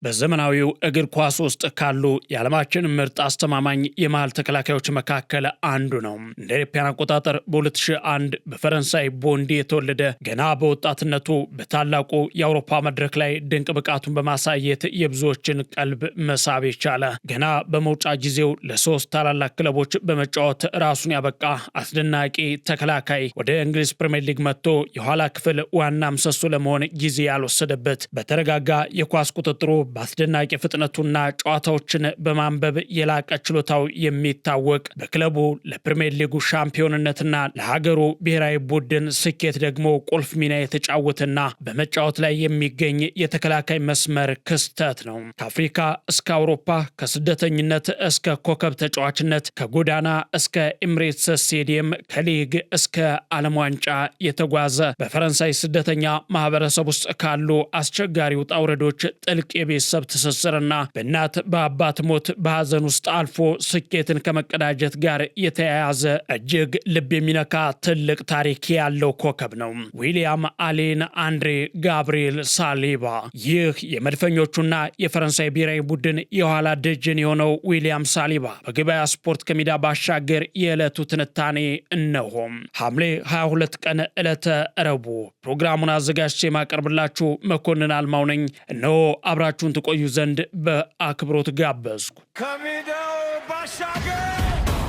በዘመናዊው እግር ኳስ ውስጥ ካሉ የዓለማችን ምርጥ አስተማማኝ የመሃል ተከላካዮች መካከል አንዱ ነው። እንደ አውሮፓውያን አቆጣጠር በ2001 በፈረንሳይ ቦንዲ የተወለደ ገና በወጣትነቱ በታላቁ የአውሮፓ መድረክ ላይ ድንቅ ብቃቱን በማሳየት የብዙዎችን ቀልብ መሳብ የቻለ ገና በመውጫ ጊዜው ለሶስት ታላላቅ ክለቦች በመጫወት ራሱን ያበቃ አስደናቂ ተከላካይ ወደ እንግሊዝ ፕሪሚየር ሊግ መጥቶ የኋላ ክፍል ዋና ምሰሶ ለመሆን ጊዜ ያልወሰደበት በተረጋጋ የኳስ ቁጥጥሩ በአስደናቂ ፍጥነቱና ጨዋታዎችን በማንበብ የላቀ ችሎታው የሚታወቅ በክለቡ ለፕሪሚየር ሊጉ ሻምፒዮንነትና ለሀገሩ ብሔራዊ ቡድን ስኬት ደግሞ ቁልፍ ሚና የተጫወተና በመጫወት ላይ የሚገኝ የተከላካይ መስመር ክስተት ነው። ከአፍሪካ እስከ አውሮፓ፣ ከስደተኝነት እስከ ኮከብ ተጫዋችነት፣ ከጎዳና እስከ ኤምሬትስ ስቴዲየም፣ ከሊግ እስከ ዓለም ዋንጫ የተጓዘ በፈረንሳይ ስደተኛ ማህበረሰብ ውስጥ ካሉ አስቸጋሪ ውጣ ውረዶች ጥልቅ የቤተሰብ ትስስርና በእናት በአባት ሞት በሐዘን ውስጥ አልፎ ስኬትን ከመቀዳጀት ጋር የተያያዘ እጅግ ልብ የሚነካ ትልቅ ታሪክ ያለው ኮከብ ነው። ዊሊያም አሌን አንድሬ ጋብሪኤል ሳሊባ። ይህ የመድፈኞቹና የፈረንሳይ ብሔራዊ ቡድን የኋላ ደጀን የሆነው ዊሊያም ሳሊባ በገበያ ስፖርት ከሜዳ ባሻገር የዕለቱ ትንታኔ እነሆ። ሐምሌ 22 ቀን ዕለተ ረቡዕ ፕሮግራሙን አዘጋጅቼ የማቀርብላችሁ መኮንን አልማው ነኝ። እነሆ አብራችሁን ትቆዩ ዘንድ በአክብሮት ጋበዝኩ። ከሜዳው ባሻገር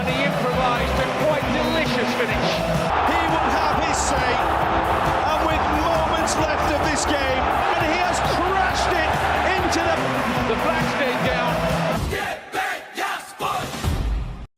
he improvised a quite delicious finish. He will have his say, and with moments left of this game, and he has crashed it into the flag stayed down.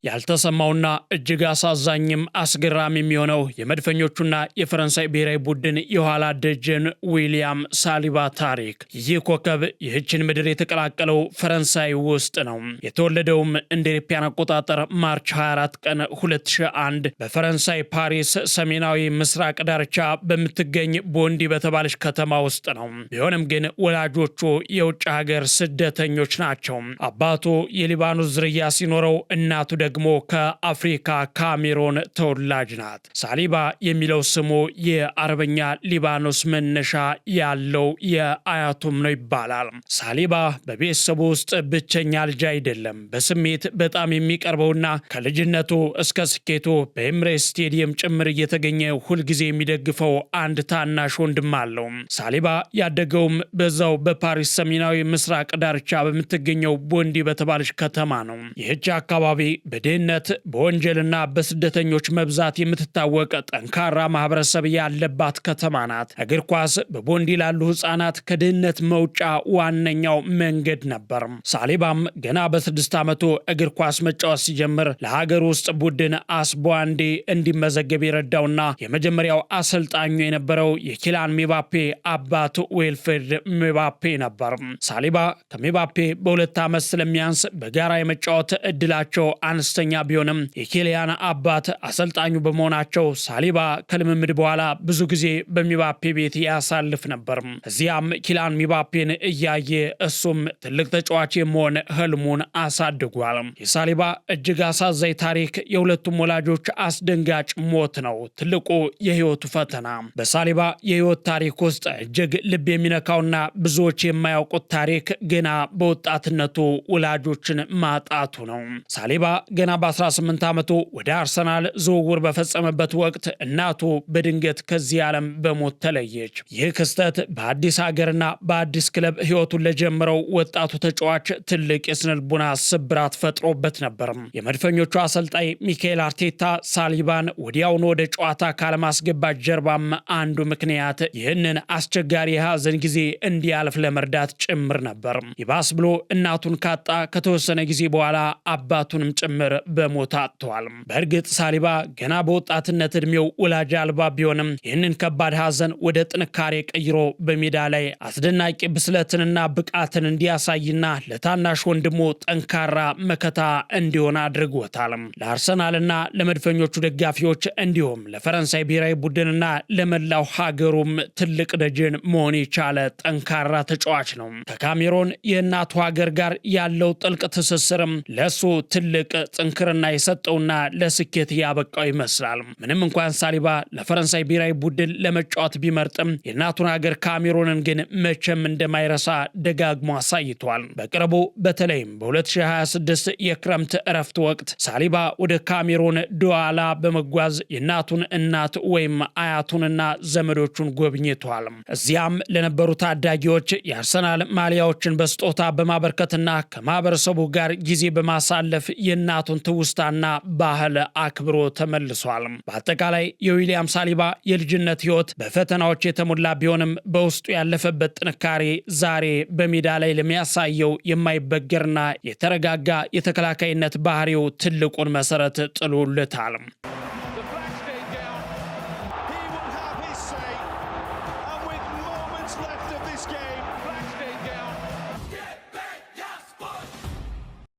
ያልተሰማውና እጅግ አሳዛኝም አስገራሚ የሚሆነው የመድፈኞቹና የፈረንሳይ ብሔራዊ ቡድን የኋላ ደጀን ዊሊያም ሳሊባ ታሪክ። ይህ ኮከብ ይህችን ምድር የተቀላቀለው ፈረንሳይ ውስጥ ነው። የተወለደውም እንደ አውሮፓውያን አቆጣጠር ማርች 24 ቀን 2001 በፈረንሳይ ፓሪስ ሰሜናዊ ምስራቅ ዳርቻ በምትገኝ ቦንዲ በተባለች ከተማ ውስጥ ነው። ቢሆንም ግን ወላጆቹ የውጭ ሀገር ስደተኞች ናቸው። አባቱ የሊባኖስ ዝርያ ሲኖረው እናቱ ደግሞ ከአፍሪካ ካሜሮን ተወላጅ ናት። ሳሊባ የሚለው ስሙ የአረበኛ ሊባኖስ መነሻ ያለው የአያቱም ነው ይባላል። ሳሊባ በቤተሰቡ ውስጥ ብቸኛ ልጅ አይደለም። በስሜት በጣም የሚቀርበውና ከልጅነቱ እስከ ስኬቱ በኤምሬትስ ስቴዲየም ጭምር እየተገኘ ሁልጊዜ የሚደግፈው አንድ ታናሽ ወንድም አለው። ሳሊባ ያደገውም በዛው በፓሪስ ሰሜናዊ ምስራቅ ዳርቻ በምትገኘው ቦንዲ በተባለች ከተማ ነው። ይህች አካባቢ በድህነት በወንጀልና በስደተኞች መብዛት የምትታወቅ ጠንካራ ማህበረሰብ ያለባት ከተማ ናት። እግር ኳስ በቦንዲ ላሉ ህፃናት ከድህነት መውጫ ዋነኛው መንገድ ነበር። ሳሊባም ገና በ6 ዓመቱ እግር ኳስ መጫወት ሲጀምር ለሀገር ውስጥ ቡድን አስቧንዴ እንዲመዘገብ የረዳውና የመጀመሪያው አሰልጣኙ የነበረው የኪላን ሜባፔ አባት ዊልፍሬድ ሜባፔ ነበር። ሳሊባ ከሜባፔ በ2 ዓመት ስለሚያንስ በጋራ የመጫወት እድላቸው አነስተኛ ቢሆንም የኪሊያን አባት አሰልጣኙ በመሆናቸው ሳሊባ ከልምምድ በኋላ ብዙ ጊዜ በሜባፔ ቤት ያሳልፍ ነበር። እዚያም ኪሊያን ሜባፔን እያየ እሱም ትልቅ ተጫዋች የመሆን ህልሙን አሳድጓል። የሳሊባ እጅግ አሳዛኝ ታሪክ የሁለቱም ወላጆች አስደንጋጭ ሞት ነው ትልቁ የህይወቱ ፈተና። በሳሊባ የህይወት ታሪክ ውስጥ እጅግ ልብ የሚነካውና ብዙዎች የማያውቁት ታሪክ ገና በወጣትነቱ ወላጆችን ማጣቱ ነው። ሳሊባ ገና በ18 ዓመቱ ወደ አርሰናል ዝውውር በፈጸመበት ወቅት እናቱ በድንገት ከዚህ ዓለም በሞት ተለየች። ይህ ክስተት በአዲስ ሀገርና በአዲስ ክለብ ህይወቱን ለጀመረው ወጣቱ ተጫዋች ትልቅ የስነልቦና ስብራት ፈጥሮበት ነበር። የመድፈኞቹ አሰልጣኝ ሚካኤል አርቴታ ሳሊባን ወዲያውኑ ወደ ጨዋታ ካለማስገባት ጀርባም አንዱ ምክንያት ይህንን አስቸጋሪ የሐዘን ጊዜ እንዲያልፍ ለመርዳት ጭምር ነበር። ይባስ ብሎ እናቱን ካጣ ከተወሰነ ጊዜ በኋላ አባቱንም ጭምር በሞት አጥቷል። በእርግጥ ሳሊባ ገና በወጣትነት እድሜው ወላጅ አልባ ቢሆንም ይህንን ከባድ ሐዘን ወደ ጥንካሬ ቀይሮ በሜዳ ላይ አስደናቂ ብስለትንና ብቃትን እንዲያሳይና ለታናሽ ወንድሙ ጠንካራ መከታ እንዲሆን አድርጎታል። ለአርሰናልና ለመድፈኞቹ ደጋፊዎች እንዲሁም ለፈረንሳይ ብሔራዊ ቡድንና ለመላው ሀገሩም ትልቅ ደጀን መሆን የቻለ ጠንካራ ተጫዋች ነው። ከካሜሮን የእናቱ ሀገር ጋር ያለው ጥልቅ ትስስርም ለሱ ትልቅ ጥንክርና የሰጠውና ለስኬት ያበቃው ይመስላል። ምንም እንኳን ሳሊባ ለፈረንሳይ ብሔራዊ ቡድን ለመጫወት ቢመርጥም የእናቱን ሀገር ካሜሩንን ግን መቼም እንደማይረሳ ደጋግሞ አሳይቷል። በቅርቡ በተለይም በ2026 የክረምት እረፍት ወቅት ሳሊባ ወደ ካሜሩን ዱዋላ በመጓዝ የእናቱን እናት ወይም አያቱንና ዘመዶቹን ጎብኝቷል። እዚያም ለነበሩ ታዳጊዎች የአርሰናል ማሊያዎችን በስጦታ በማበርከትና ከማህበረሰቡ ጋር ጊዜ በማሳለፍ የእናቱን ትውስታና ባህል አክብሮ ተመልሷል። በአጠቃላይ የዊሊያም ሳሊባ የልጅነት ሕይወት በፈተናዎች የተሞላ ቢሆንም በውስጡ ያለፈበት ጥንካሬ ዛሬ በሜዳ ላይ ለሚያሳየው የማይበገርና የተረጋጋ የተከላካይነት ባህሪው ትልቁን መሰረት ጥሎለታል።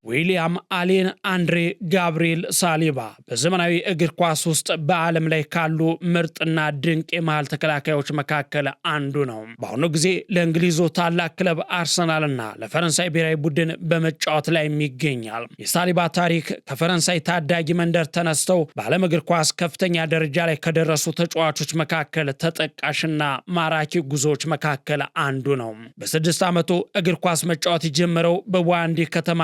ዊሊያም አሌን አንድሬ ጋብሪኤል ሳሊባ በዘመናዊ እግር ኳስ ውስጥ በዓለም ላይ ካሉ ምርጥና ድንቅ የመሃል ተከላካዮች መካከል አንዱ ነው። በአሁኑ ጊዜ ለእንግሊዙ ታላቅ ክለብ አርሰናልና ለፈረንሳይ ብሔራዊ ቡድን በመጫወት ላይ ይገኛል። የሳሊባ ታሪክ ከፈረንሳይ ታዳጊ መንደር ተነስተው በዓለም እግር ኳስ ከፍተኛ ደረጃ ላይ ከደረሱ ተጫዋቾች መካከል ተጠቃሽና ማራኪ ጉዞዎች መካከል አንዱ ነው። በ6 ዓመቱ እግር ኳስ መጫወት የጀመረው በዋንዲ ከተማ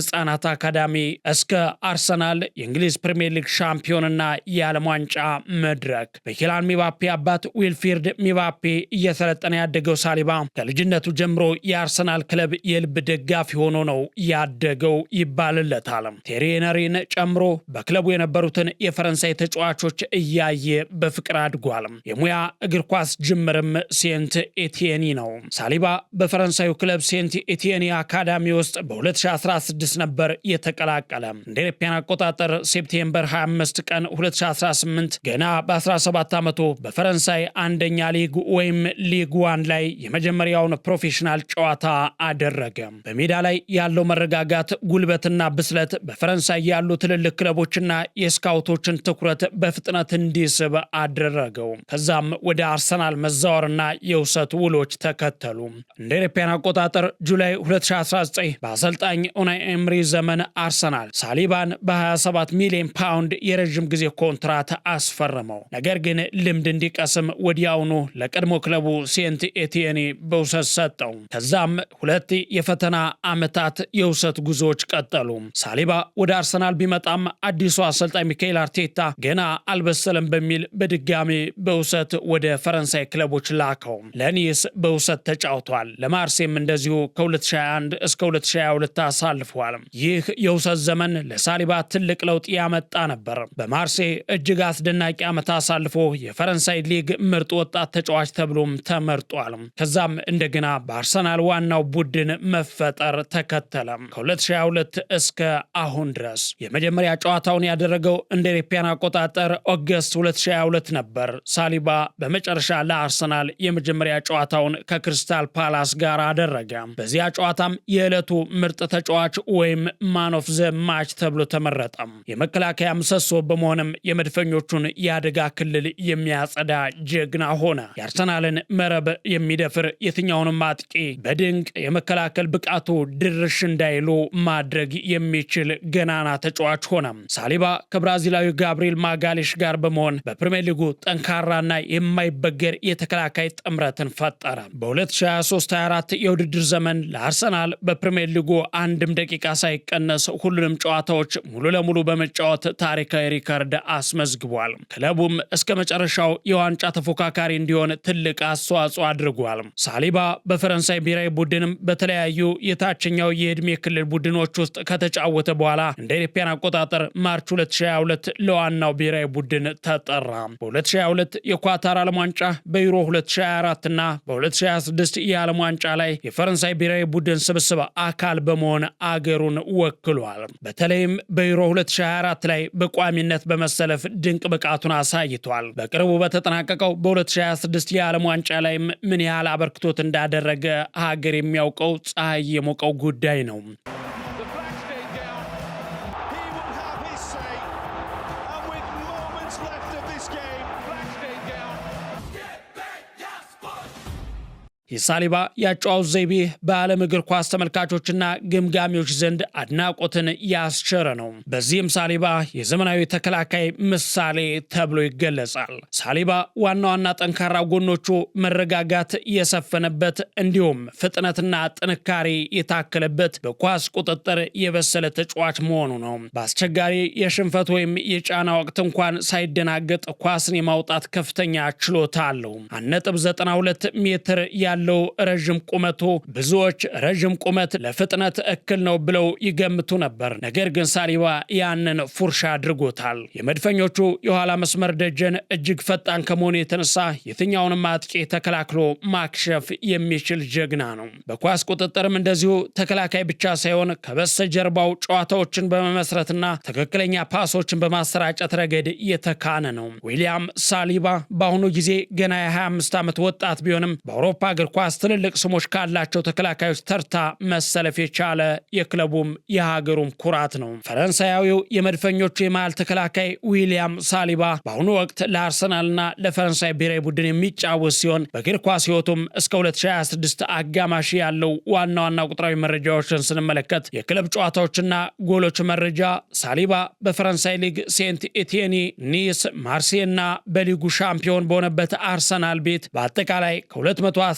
ህፃናት አካዳሚ እስከ አርሰናል የእንግሊዝ ፕሪሚየር ሊግ ሻምፒዮንና የዓለም ዋንጫ መድረክ በኪሊያን ሚባፔ አባት ዊልፍሪድ ሚባፔ እየሰለጠነ ያደገው ሳሊባ ከልጅነቱ ጀምሮ የአርሰናል ክለብ የልብ ደጋፊ ሆኖ ነው ያደገው ይባልለታል። ቴሪ ሄነሪን ጨምሮ በክለቡ የነበሩትን የፈረንሳይ ተጫዋቾች እያየ በፍቅር አድጓል። የሙያ እግር ኳስ ጅምርም ሴንት ኤቲየኒ ነው። ሳሊባ በፈረንሳዩ ክለብ ሴንት ኤቲየኒ አካዳሚ ውስጥ በ2016 ነበር የተቀላቀለ። እንደ አውሮፓውያን አቆጣጠር ሴፕቴምበር 25 ቀን 2018 ገና በ17 ዓመቱ በፈረንሳይ አንደኛ ሊግ ወይም ሊግ 1 ላይ የመጀመሪያውን ፕሮፌሽናል ጨዋታ አደረገ። በሜዳ ላይ ያለው መረጋጋት፣ ጉልበትና ብስለት በፈረንሳይ ያሉ ትልልቅ ክለቦችና የስካውቶችን ትኩረት በፍጥነት እንዲስብ አደረገው። ከዛም ወደ አርሰናል መዛወርና የውሰት ውሎች ተከተሉ። እንደ አውሮፓውያን አቆጣጠር ጁላይ 2019 በአሰልጣኝ ኡናይ ኤምሪ ዘመን አርሰናል ሳሊባን በ27 ሚሊዮን ፓውንድ የረዥም ጊዜ ኮንትራት አስፈረመው። ነገር ግን ልምድ እንዲቀስም ወዲያውኑ ለቀድሞ ክለቡ ሴንት ኤቲየኒ በውሰት ሰጠው። ከዛም 2 የፈተና ዓመታት የውሰት ጉዞዎች ቀጠሉ። ሳሊባ ወደ አርሰናል ቢመጣም አዲሱ አሰልጣኝ ሚካኤል አርቴታ ገና አልበሰለም በሚል በድጋሚ በውሰት ወደ ፈረንሳይ ክለቦች ላከው። ለኒስ በውሰት ተጫውቷል። ለማርሴም እንደዚሁ ከ2021 እስከ 2022 አሳልፏል። ይህ የውሰት ዘመን ለሳሊባ ትልቅ ለውጥ ያመጣ ነበር። በማርሴይ እጅግ አስደናቂ ዓመት አሳልፎ የፈረንሳይ ሊግ ምርጥ ወጣት ተጫዋች ተብሎም ተመርጧል። ከዛም እንደገና በአርሰናል ዋናው ቡድን መፈጠር ተከተለ። ከ2022 እስከ አሁን ድረስ የመጀመሪያ ጨዋታውን ያደረገው እንደ አውሮፓውያን አቆጣጠር ኦገስት 2022 ነበር። ሳሊባ በመጨረሻ ለአርሰናል የመጀመሪያ ጨዋታውን ከክሪስታል ፓላስ ጋር አደረገ። በዚያ ጨዋታም የዕለቱ ምርጥ ተጫዋች ወይም ማን ኦፍ ዘ ማች ተብሎ ተመረጠ። የመከላከያ ምሰሶ በመሆንም የመድፈኞቹን የአደጋ ክልል የሚያጸዳ ጀግና ሆነ። የአርሰናልን መረብ የሚደፍር የትኛውንም አጥቂ በድንቅ የመከላከል ብቃቱ ድርሽ እንዳይሉ ማድረግ የሚችል ገናና ተጫዋች ሆነ። ሳሊባ ከብራዚላዊ ጋብሪኤል ማጋሌሽ ጋር በመሆን በፕሪሚየር ሊጉ ጠንካራና የማይበገር የተከላካይ ጥምረትን ፈጠረ። በ2023/24 የውድድር ዘመን ለአርሰናል በፕሪሚየር ሊጉ አንድም ደቂቃ ሳይቀነስ ሁሉንም ጨዋታዎች ሙሉ ለሙሉ በመጫወት ታሪካዊ ሪከርድ አስመዝግቧል። ክለቡም እስከ መጨረሻው የዋንጫ ተፎካካሪ እንዲሆን ትልቅ አስተዋጽኦ አድርጓል። ሳሊባ በፈረንሳይ ብሔራዊ ቡድንም በተለያዩ የታችኛው የዕድሜ ክልል ቡድኖች ውስጥ ከተጫወተ በኋላ እንደ አውሮፓውያን አቆጣጠር ማርች 2022 ለዋናው ብሔራዊ ቡድን ተጠራ። በ2022 የኳታር ዓለም ዋንጫ፣ በዩሮ 2024 እና በ2026 የዓለም ዋንጫ ላይ የፈረንሳይ ብሔራዊ ቡድን ስብስብ አካል በመሆን አገሩን ወክሏል። በተለይም በዩሮ 2024 ላይ በቋሚነት በመሰለፍ ድንቅ ብቃቱን አሳይቷል። በቅርቡ በተጠናቀቀው በ2026 የዓለም ዋንጫ ላይ ምን ያህል አበርክቶት እንዳደረገ ሀገር የሚያውቀው ፀሐይ የሞቀው ጉዳይ ነው። የሳሊባ የአጨዋወት ዘይቤ በዓለም እግር ኳስ ተመልካቾችና ግምጋሚዎች ዘንድ አድናቆትን ያስቸረ ነው። በዚህም ሳሊባ የዘመናዊ ተከላካይ ምሳሌ ተብሎ ይገለጻል። ሳሊባ ዋና ዋና ጠንካራ ጎኖቹ መረጋጋት የሰፈነበት እንዲሁም ፍጥነትና ጥንካሬ የታከለበት በኳስ ቁጥጥር የበሰለ ተጫዋች መሆኑ ነው። በአስቸጋሪ የሽንፈት ወይም የጫና ወቅት እንኳን ሳይደናገጥ ኳስን የማውጣት ከፍተኛ ችሎታ አለው። 1.92 ሜትር ያለው ረዥም ቁመቱ ብዙዎች ረዥም ቁመት ለፍጥነት እክል ነው ብለው ይገምቱ ነበር። ነገር ግን ሳሊባ ያንን ፉርሻ አድርጎታል። የመድፈኞቹ የኋላ መስመር ደጀን እጅግ ፈጣን ከመሆኑ የተነሳ የትኛውንም አጥቂ ተከላክሎ ማክሸፍ የሚችል ጀግና ነው። በኳስ ቁጥጥርም እንደዚሁ ተከላካይ ብቻ ሳይሆን ከበስተጀርባው ጨዋታዎችን በመመስረትና ትክክለኛ ፓሶችን በማሰራጨት ረገድ የተካነ ነው። ዊሊያም ሳሊባ በአሁኑ ጊዜ ገና የ25 ዓመት ወጣት ቢሆንም በአውሮፓ እግር ኳስ ትልልቅ ስሞች ካላቸው ተከላካዮች ተርታ መሰለፍ የቻለ የክለቡም የሀገሩም ኩራት ነው። ፈረንሳያዊው የመድፈኞቹ የመሃል ተከላካይ ዊሊያም ሳሊባ በአሁኑ ወቅት ለአርሰናልና ለፈረንሳይ ብሔራዊ ቡድን የሚጫወት ሲሆን በእግር ኳስ ሕይወቱም እስከ 2026 አጋማሽ ያለው ዋና ዋና ቁጥራዊ መረጃዎችን ስንመለከት የክለብ ጨዋታዎችና ጎሎች መረጃ ሳሊባ በፈረንሳይ ሊግ ሴንት ኤቲየኒ፣ ኒስ፣ ማርሴይና በሊጉ ሻምፒዮን በሆነበት አርሰናል ቤት በአጠቃላይ ከ215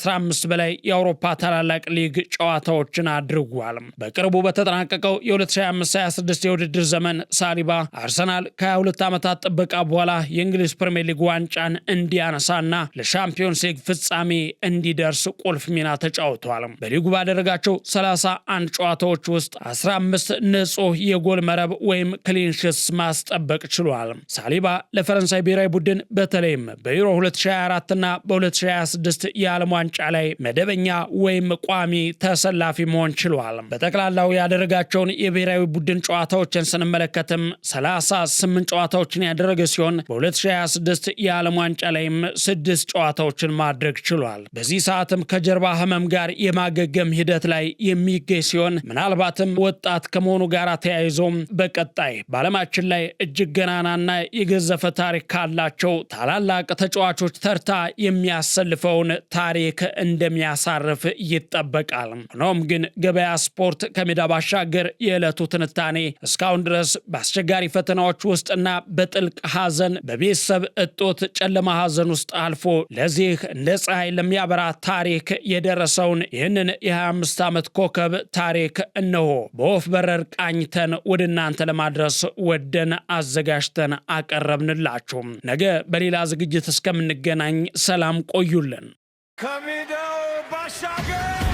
በላይ የአውሮፓ ታላላቅ ሊግ ጨዋታዎችን አድርጓል። በቅርቡ በተጠናቀቀው የ2025/26 የውድድር ዘመን ሳሊባ አርሰናል ከ22 ዓመታት ጥበቃ በኋላ የእንግሊዝ ፕሪሚየር ሊግ ዋንጫን እንዲያነሳና ለሻምፒዮንስ ሊግ ፍጻሜ እንዲደርስ ቁልፍ ሚና ተጫውቷል። በሊጉ ባደረጋቸው 31 ጨዋታዎች ውስጥ 15 ንጹህ የጎል መረብ ወይም ክሊንሺትስ ማስጠበቅ ችሏል። ሳሊባ ለፈረንሳይ ብሔራዊ ቡድን በተለይም በዩሮ 2024 እና በ2026 የዓለም ዋንጫ ላይ መደበኛ ወይም ቋሚ ተሰላፊ መሆን ችሏል። በጠቅላላው ያደረጋቸውን የብሔራዊ ቡድን ጨዋታዎችን ስንመለከትም 38 ጨዋታዎችን ያደረገ ሲሆን በ2026 የዓለም ዋንጫ ላይም 6 ጨዋታዎችን ማድረግ ችሏል። በዚህ ሰዓትም ከጀርባ ህመም ጋር የማገገም ሂደት ላይ የሚገኝ ሲሆን ምናልባትም ወጣት ከመሆኑ ጋር ተያይዞም በቀጣይ በዓለማችን ላይ እጅግ ገናናና የገዘፈ ታሪክ ካላቸው ታላላቅ ተጫዋቾች ተርታ የሚያሰልፈውን ታሪክ እንደሚያሳርፍ ይጠበቃል። ሆኖም ግን ገበያ ስፖርት ከሜዳ ባሻገር የዕለቱ ትንታኔ እስካሁን ድረስ በአስቸጋሪ ፈተናዎች ውስጥና በጥልቅ ሐዘን በቤተሰብ እጦት ጨለማ ሐዘን ውስጥ አልፎ ለዚህ እንደ ፀሐይ ለሚያበራ ታሪክ የደረሰውን ይህንን የ25 ዓመት ኮከብ ታሪክ እነሆ በወፍ በረር ቃኝተን ወደ እናንተ ለማድረስ ወደን አዘጋጅተን አቀረብንላችሁ። ነገ በሌላ ዝግጅት እስከምንገናኝ ሰላም ቆዩልን። ከሜዳው ባሻገር